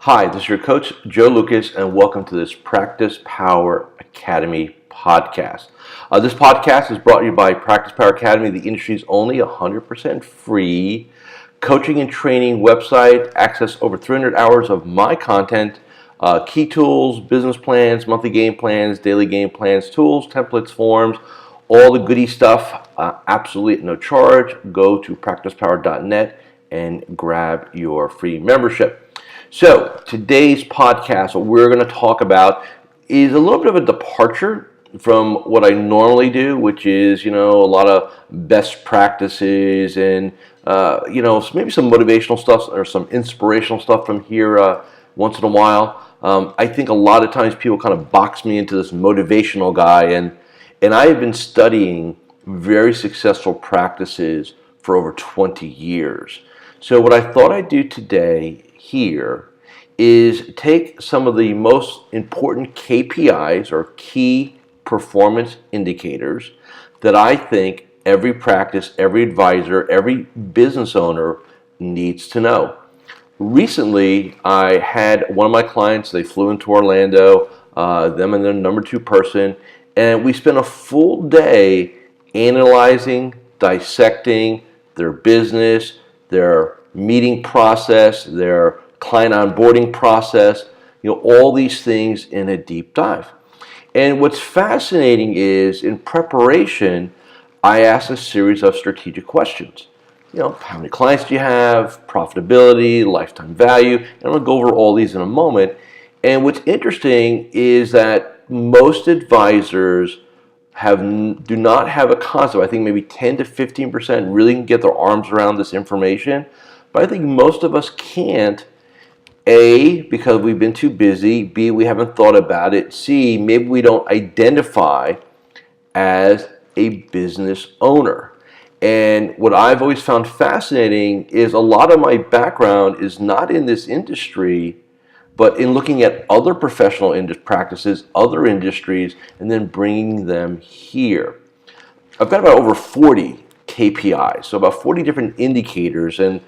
Hi, this is your coach, Joe Lucas, and welcome to this Practice Power Academy podcast. This podcast is brought to you by Practice Power Academy, the industry's only 100% free coaching and training website. Access over 300 hours of my content, key tools, business plans, monthly game plans, daily game plans, tools, templates, forms, all the goody stuff, absolutely at no charge. Go to practicepower.net and grab your free membership. So today's podcast, what we're going to talk about is a little bit of a departure from what I normally do, which is, a lot of best practices and, maybe some motivational stuff or some inspirational stuff from here once in a while. I think a lot of times people kind of box me into this motivational guy, and I have been studying very successful practices for over 20 years. So what I thought I'd do today here is take some of the most important KPIs or key performance indicators that I think every practice, every advisor, every business owner needs to know. Recently, I had one of my clients, they flew into Orlando, them and their number two person, and we spent a full day analyzing, dissecting their business, their meeting process, their client onboarding process, all these things in a deep dive. And what's fascinating is in preparation, I asked a series of strategic questions. How many clients do you have, profitability, lifetime value, and I'm going to go over all these in a moment. And what's interesting is that most advisors do not have a concept. I think maybe 10 to 15% really can get their arms around this information, but I think most of us can't. A, because we've been too busy. B, we haven't thought about it. C, maybe we don't identify as a business owner. And what I've always found fascinating is a lot of my background is not in this industry, but in looking at other professional practices, other industries, and then bringing them here. I've got about over 40 KPIs, so about 40 different indicators, and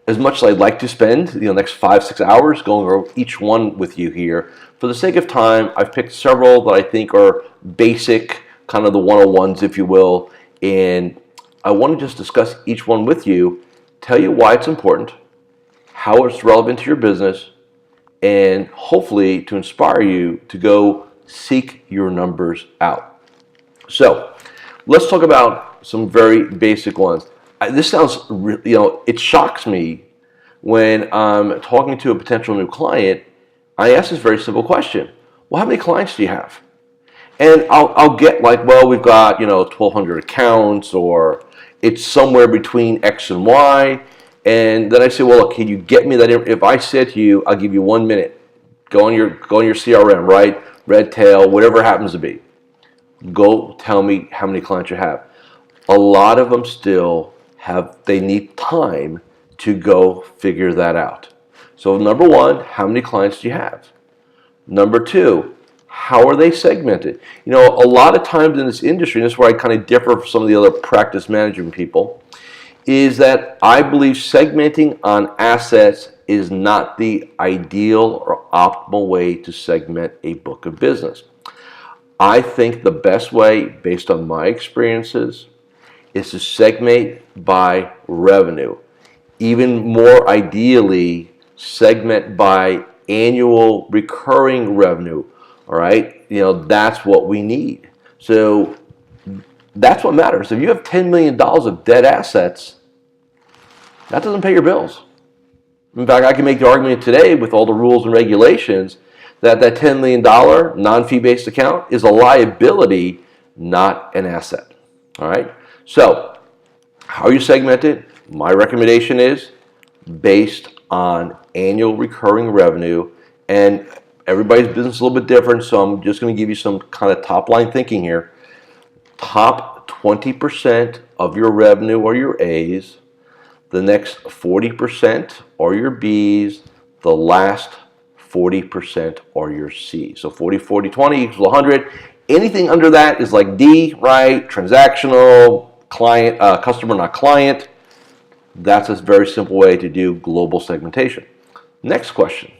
as much as I'd like to spend the next 5-6 hours going over each one with you here, for the sake of time, I've picked several that I think are basic, kind of the 101s, if you will, and I want to just discuss each one with you, tell you why it's important, how it's relevant to your business, and hopefully to inspire you to go seek your numbers out. So let's talk about some very basic ones. This sounds, it shocks me when I'm talking to a potential new client. I ask this very simple question. Well, how many clients do you have? And I'll get like, well, we've got, 1,200 accounts, or it's somewhere between X and Y. And then I say, well, look, can you get me that? If I said to you, I'll give you 1 minute. Go on your CRM, right? Redtail, whatever it happens to be. Go tell me how many clients you have. A lot of them still they need time to go figure that out. So number one, how many clients do you have? Number two, how are they segmented? A lot of times in this industry, and this is where I kind of differ from some of the other practice management people, is that I believe segmenting on assets is not the ideal or optimal way to segment a book of business. I think the best way, based on my experiences, is to segment by revenue. Even more ideally, segment by annual recurring revenue. All right, that's what we need. So that's what matters. If you have $10 million of dead assets, that doesn't pay your bills. In fact, I can make the argument today with all the rules and regulations that $10 million non-fee-based account is a liability, not an asset. All right? So, how you segment it, my recommendation is based on annual recurring revenue, and everybody's business is a little bit different, so I'm just going to give you some kind of top-line thinking here. Top 20% of your revenue are your A's, the next 40% are your B's, the last 40% are your C's. So 40, 40, 20 equals 100. Anything under that is like D, right? Transactional, client, customer, not client. That's a very simple way to do global segmentation. Next question.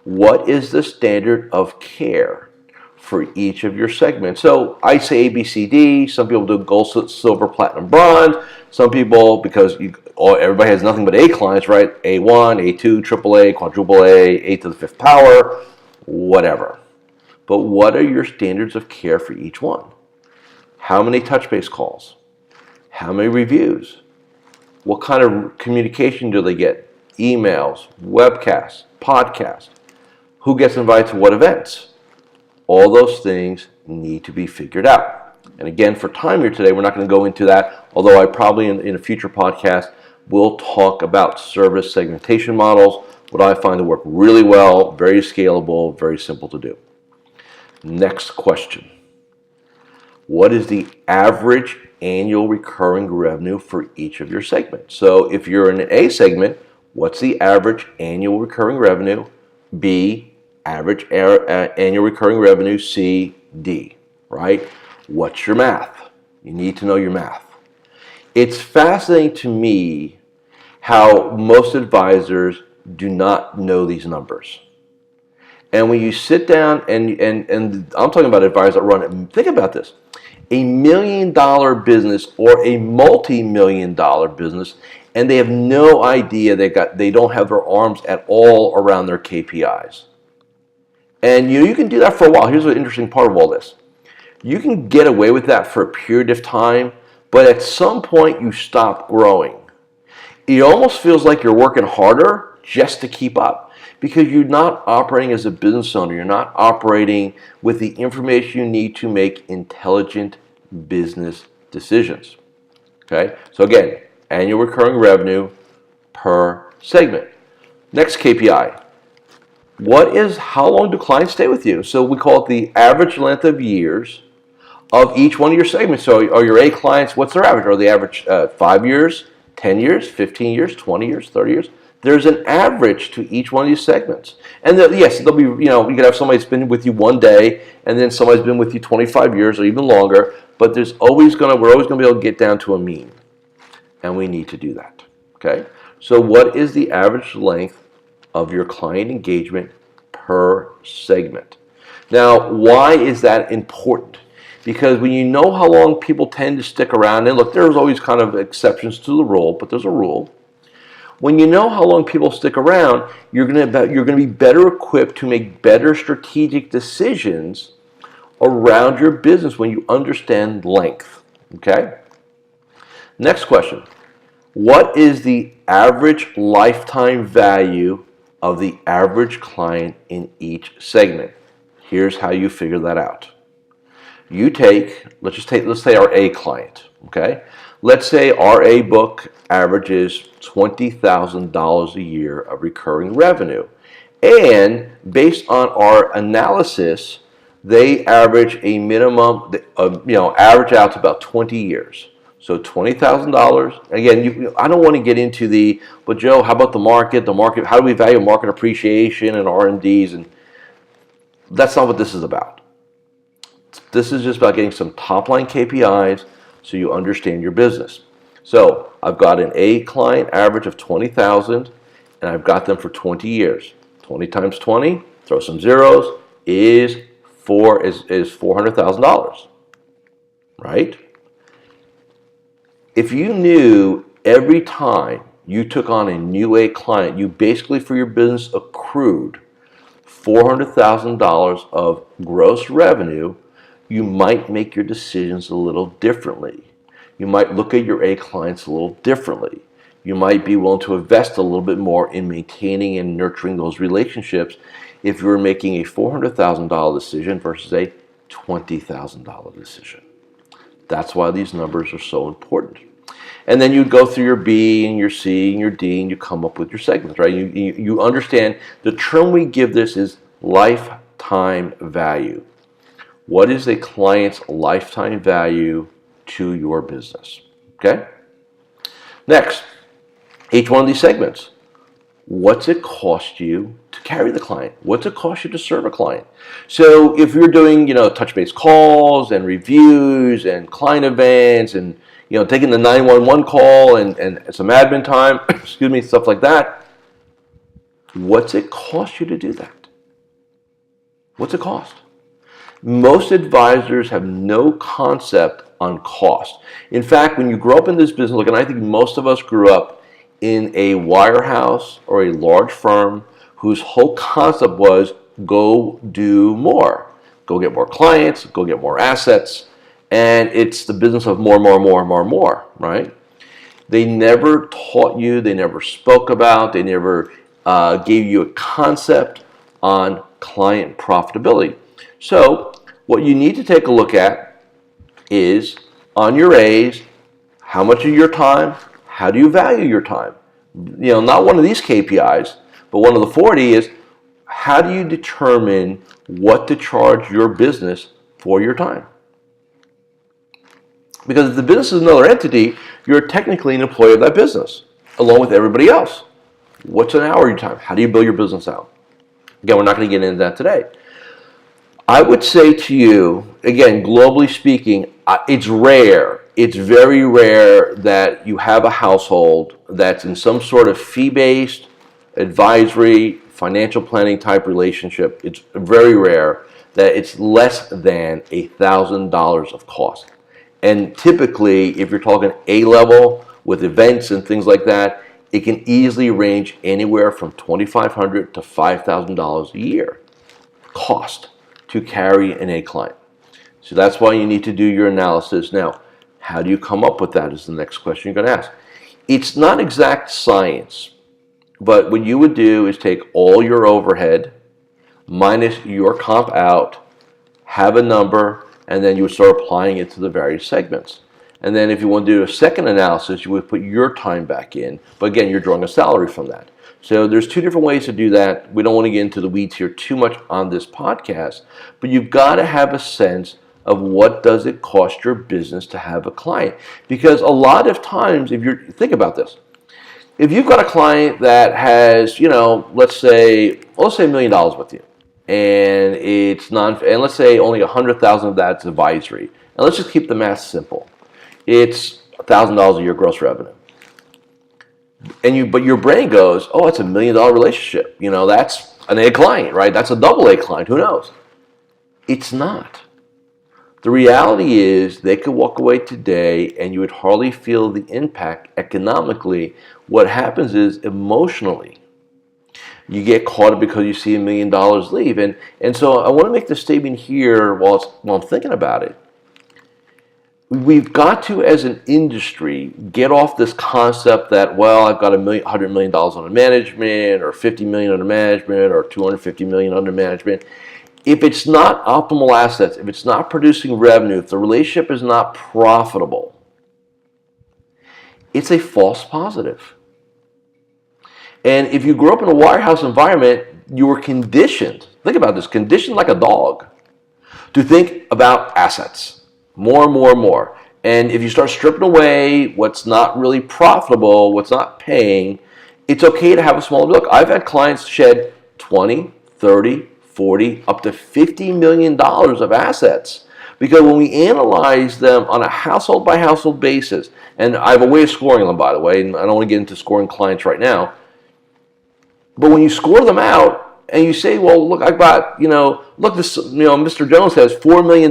What is the standard of care for each of your segments? So I say A, B, C, D. Some people do gold, silver, platinum, bronze. Some people, because everybody has nothing but A clients, right? A1, A2, triple A, quadruple A, A to the fifth power, whatever. But what are your standards of care for each one? How many touch base calls? How many reviews? What kind of communication do they get? Emails, webcasts, podcasts. Who gets invited to what events? All those things need to be figured out. And again, for time here today, we're not going to go into that, although I probably in a future podcast will talk about service segmentation models, what I find to work really well, very scalable, very simple to do. Next question. What is the average annual recurring revenue for each of your segments? So if you're in an A segment, what's the average annual recurring revenue? B, average annual recurring revenue. C, D, right? What's your math? You need to know your math. It's fascinating to me how most advisors do not know these numbers. And when you sit down and I'm talking about advisors that run it, think about this. $1 million business or a multi-million-dollar business, and they have no idea they don't have their arms at all around their KPIs. And you can do that for a while. Here's the interesting part of all this. You can get away with that for a period of time, but at some point you stop growing. It almost feels like you're working harder just to keep up because you're not operating as a business owner. You're not operating with the information you need to make intelligent business decisions. Okay? So again, annual recurring revenue per segment. Next KPI. How long do clients stay with you? So we call it the average length of years of each one of your segments. So are your A clients, what's their average? Are they average 5 years, 10 years, 15 years, 20 years, 30 years? There's an average to each one of these segments. And yes, there'll be, you could have somebody that's been with you one day and then somebody's been with you 25 years or even longer, but we're always going to be able to get down to a mean. And we need to do that. Okay? So what is the average length of your client engagement per segment? Now, why is that important? Because when you know how long people tend to stick around, and look, there's always kind of exceptions to the rule, but there's a rule. When you know how long people stick around, you're going to be better equipped to make better strategic decisions around your business when you understand length. Okay? Next question. What is the average lifetime value of the average client in each segment? Here's how you figure that out. Let's say our A client, okay? Let's say our A book averages $20,000 a year of recurring revenue. And based on our analysis, they average a minimum, average out to about 20 years. So $20,000. Again, I don't want to get into but Joe, how about the market? How do we value market appreciation and R&Ds? And that's not what this is about. This is just about getting some top-line KPIs so you understand your business. So I've got an A client average of 20,000, and I've got them for 20 years. 20 times 20, throw some zeros, is $400,000, right? If you knew every time you took on a new A client, you basically for your business accrued $400,000 of gross revenue, you might make your decisions a little differently. You might look at your A clients a little differently. You might be willing to invest a little bit more in maintaining and nurturing those relationships if you're making a $400,000 decision versus a $20,000 decision. That's why these numbers are so important. And then you go through your B and your C and your D and you come up with your segments, right? You understand the term we give this is lifetime value. What is a client's lifetime value to your business? Okay? Next, each one of these segments. What's it cost you to carry the client? What's it cost you to serve a client? So if you're doing, touch base calls and reviews and client events and, taking the 911 call and some admin time, stuff like that, what's it cost you to do that? What's it cost? Most advisors have no concept on cost. In fact, when you grow up in this business, look, and I think most of us grew up in a wirehouse or a large firm whose whole concept was go do more, go get more clients, go get more assets, and it's the business of more, right? They never taught you, they never spoke about, they never gave you a concept on client profitability. So what you need to take a look at is on your A's, how much of your time, how do you value your time? Not one of these KPIs, but one of the 40 is how do you determine what to charge your business for your time? Because if the business is another entity, you're technically an employee of that business, along with everybody else. What's an hour of your time? How do you build your business out? Again, we're not going to get into that today. I would say to you, again, globally speaking, it's rare. It's very rare that you have a household that's in some sort of fee-based, advisory, financial planning type relationship. It's very rare that it's less than $1,000 of cost. And typically, if you're talking A-level with events and things like that, it can easily range anywhere from $2,500 to $5,000 a year cost to carry an A client. So that's why you need to do your analysis. Now, how do you come up with that is the next question you're going to ask. It's not exact science, but what you would do is take all your overhead minus your comp out, have a number, and then you would start applying it to the various segments. And then if you want to do a second analysis, you would put your time back in. But again, you're drawing a salary from that. So there's two different ways to do that. We don't want to get into the weeds here too much on this podcast, but you've got to have a sense of what does it cost your business to have a client. Because a lot of times, think about this. If you've got a client that has, let's say $1 million with you, and and let's say only 100,000 of that's advisory, and let's just keep the math simple. It's $1,000 a year gross revenue, but your brain goes, oh, it's $1 million relationship. That's an A client, right? That's a double A client. Who knows? It's not. The reality is they could walk away today and you would hardly feel the impact economically. What happens is emotionally, you get caught up because you see $1 million leave. And so I want to make the statement here while I'm thinking about it. We've got to, as an industry, get off this concept that, well, I've got $100 million under management, or $50 million under management, or $250 million under management. If it's not optimal assets, if it's not producing revenue, if the relationship is not profitable, it's a false positive. And if you grew up in a wirehouse environment, you were conditioned, think about this, conditioned like a dog, to think about assets. More and more and more. And if you start stripping away what's not really profitable, what's not paying, it's okay to have a small look. I've had clients shed 20, 30, 40, up to $50 million of assets. Because when we analyze them on a household by household basis, and I have a way of scoring them, by the way, and I don't want to get into scoring clients right now, but when you score them out and you say, well, look, I've got, look, this, Mr. Jones has $4 million.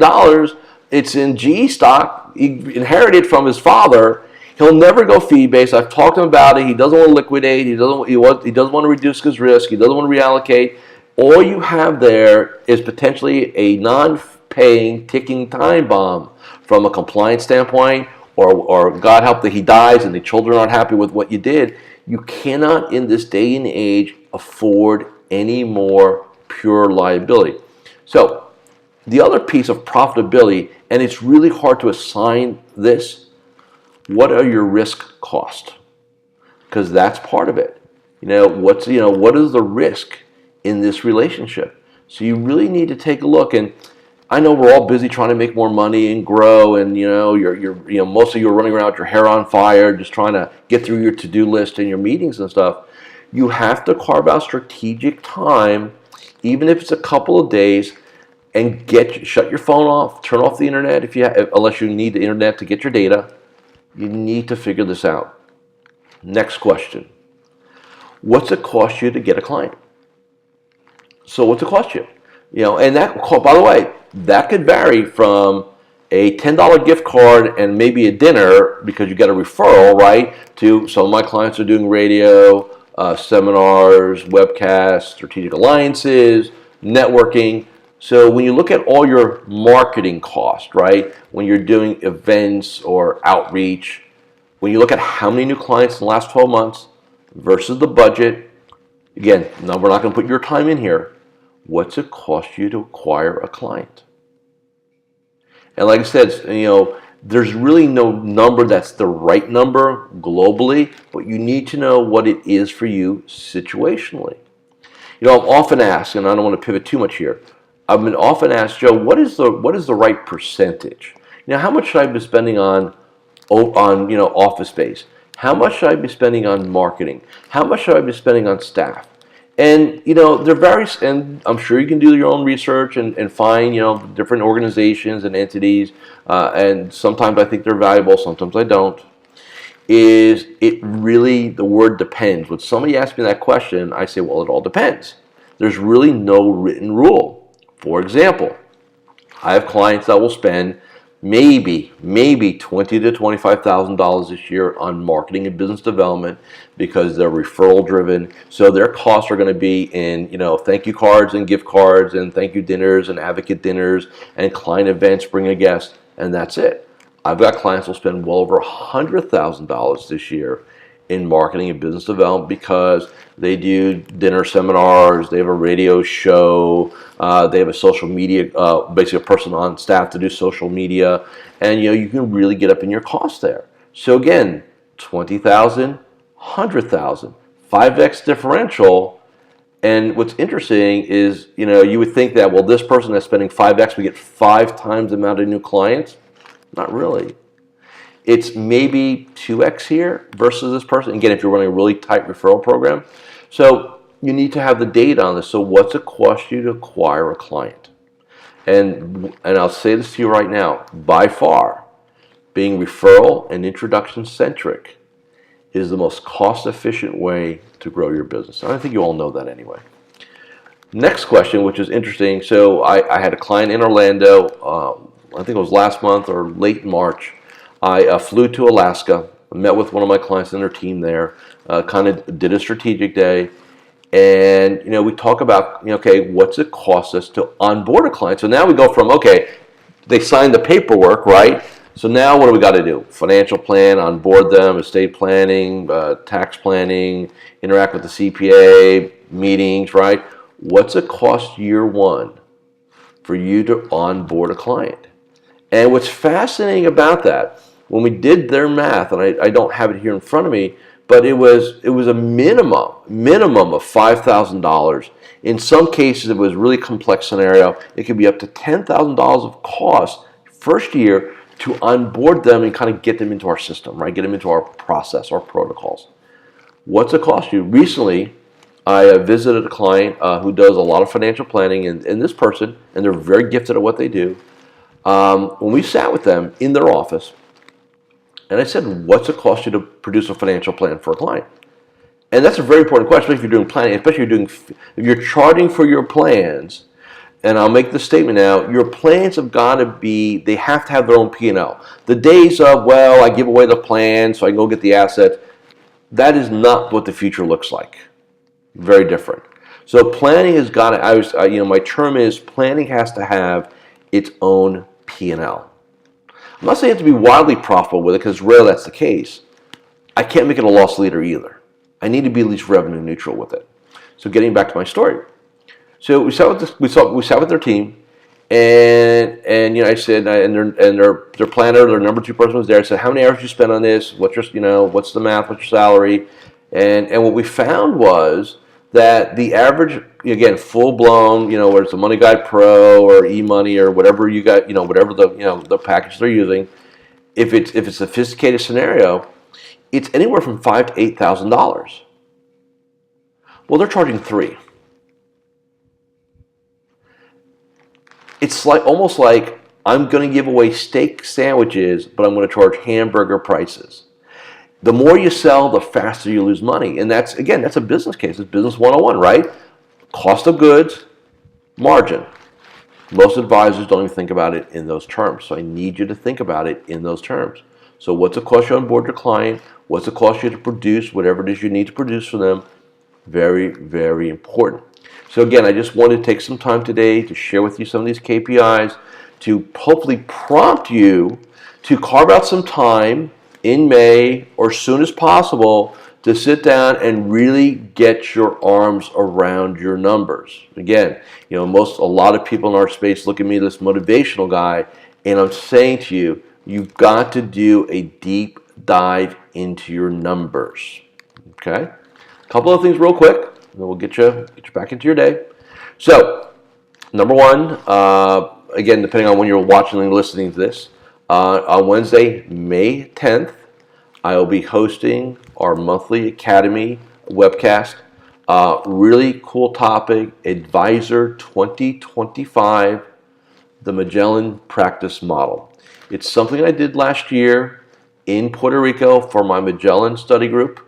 It's in GE stock. He inherited from his father. He'll never go fee-based. I've talked to him about it. He doesn't want to liquidate. He doesn't want to reduce his risk. He doesn't want to reallocate. All you have there is potentially a non-paying ticking time bomb from a compliance standpoint, or God help that he dies and the children aren't happy with what you did. You cannot, in this day and age, afford any more pure liability. So the other piece of profitability, and it's really hard to assign this, what are your risk costs? Because that's part of it. What is the risk in this relationship? So you really need to take a look. And I know we're all busy trying to make more money and grow, and most of you are running around with your hair on fire, just trying to get through your to-do list and your meetings and stuff. You have to carve out strategic time, even if it's a couple of days, and shut your phone off, turn off the internet unless you need the internet to get your data. You need to figure this out. Next question. What's it cost you to get a client? So what's it cost you? And that, by the way, that could vary from a $10 gift card and maybe a dinner because you get a referral, right? To some of my clients are doing radio, seminars, webcasts, strategic alliances, networking. So when you look at all your marketing costs, right? When you're doing events or outreach, when you look at how many new clients in the last 12 months versus the budget, again, no, we're not going to put your time in here. What's it cost you to acquire a client? And like I said, there's really no number that's the right number globally, but you need to know what it is for you situationally. I'm often asked, and I don't want to pivot too much here, I've been often asked, Joe, what is the right percentage? How much should I be spending on office space? How much should I be spending on marketing? How much should I be spending on staff? And there are various, and I'm sure you can do your own research and find different organizations and entities, and sometimes I think they're valuable, sometimes I don't. Is it really, the word depends. When somebody asks me that question, I say, well, it all depends. There's really no written rule. For example, I have clients that will spend maybe $20,000 to $25,000 this year on marketing and business development because they're referral driven. So their costs are going to be in thank you cards and gift cards and thank you dinners and advocate dinners and client events, bring a guest, and that's it. I've got clients who will spend well over $100,000 this year in marketing and business development because they do dinner seminars, they have a radio show, they have a social media, basically a person on staff to do social media, and you can really get up in your costs there. So again, $20,000, $100,000, 5x differential. And what's interesting is, you would think that, well, this person that's spending 5x, we get 5 times the amount of new clients. Not really. It's maybe 2x here versus this person. Again, if you're running a really tight referral program. So you need to have the data on this. So what's it cost you to acquire a client? And I'll say this to you right now. By far, being referral and introduction centric is the most cost efficient way to grow your business. And I think you all know that anyway. Next question, which is interesting. So I had a client in Orlando, I think it was last month or late March. I flew to Alaska, met with one of my clients and their team there, kind of did a strategic day, and we talk about okay, what's it cost us to onboard a client? So now we go from okay, they signed the paperwork, right? So now what do we got to do? Financial plan, onboard them, estate planning, tax planning, interact with the CPA, meetings, right? What's it cost year one for you to onboard a client? And what's fascinating about that, when we did their math, and I don't have it here in front of me, but it was a minimum of $5,000. In some cases, it was a really complex scenario. It could be up to $10,000 of cost first year to onboard them and kind of get them into our system, right? Get them into our process, our protocols. What's it cost you? Recently, I visited a client who does a lot of financial planning, and this person, and they're very gifted at what they do. When we sat with them in their office, and I said, what's it cost you to produce a financial plan for a client? And that's a very important question, especially if you're doing planning, especially if you're charging for your plans. And I'll make the statement now, your plans have got to be, they have to have their own P&L. The days of, well, I give away the plan so I can go get the asset, that is not what the future looks like. Very different. So planning has got to, my term is planning has to have its own P&L. I'm not saying it to be wildly profitable with it, because rarely that's the case. I can't make it a loss leader either. I need to be at least revenue neutral with it. So getting back to my story. So we sat with their team, and I said, and their planner, their number 2 person was there. I said, how many hours did you spend on this? What's your, what's the math? What's your salary? And what we found was that the average, again, full blown, whether it's a Money Guide Pro or eMoney or whatever you got, whatever the package they're using, if it's a sophisticated scenario, it's anywhere from $5,000 to $8,000. Well, they're charging $3,000. It's almost like I'm going to give away steak sandwiches, but I'm going to charge hamburger prices. The more you sell, the faster you lose money. And that's a business case. It's business 101, right? Cost of goods, margin. Most advisors don't even think about it in those terms. So I need you to think about it in those terms. So what's it cost you to onboard your client? What's it cost you to produce whatever it is you need to produce for them? Very, very important. So again, I just wanted to take some time today to share with you some of these KPIs to hopefully prompt you to carve out some time in May or soon as possible to sit down and really get your arms around your numbers. Again, a lot of people in our space look at me, this motivational guy, and I'm saying to you, you've got to do a deep dive into your numbers. Okay? A couple of things real quick, and then we'll get you back into your day. So, number one, again, depending on when you're watching and listening to this, on Wednesday, May 10th, I will be hosting our monthly Academy webcast. Really cool topic, Advisor 2025, the Magellan Practice Model. It's something I did last year in Puerto Rico for my Magellan study group.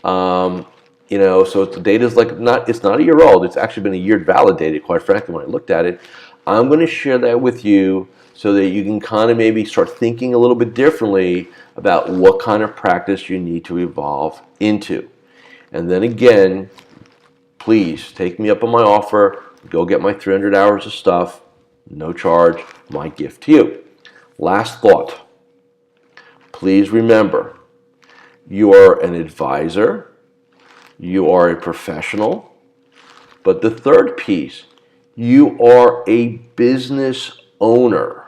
So the data is it's not a year old. It's actually been a year validated, quite frankly, when I looked at it. I'm going to share that with you so that you can kind of maybe start thinking a little bit differently about what kind of practice you need to evolve into. And then again, please take me up on my offer. Go get my 300 hours of stuff. No charge. My gift to you. Last thought. Please remember, you are an advisor. You are a professional. But the third piece, you are a business owner.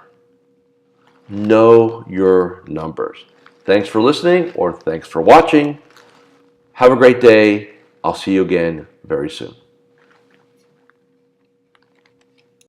Know your numbers. Thanks for listening, or thanks for watching. Have a great day. I'll see you again very soon.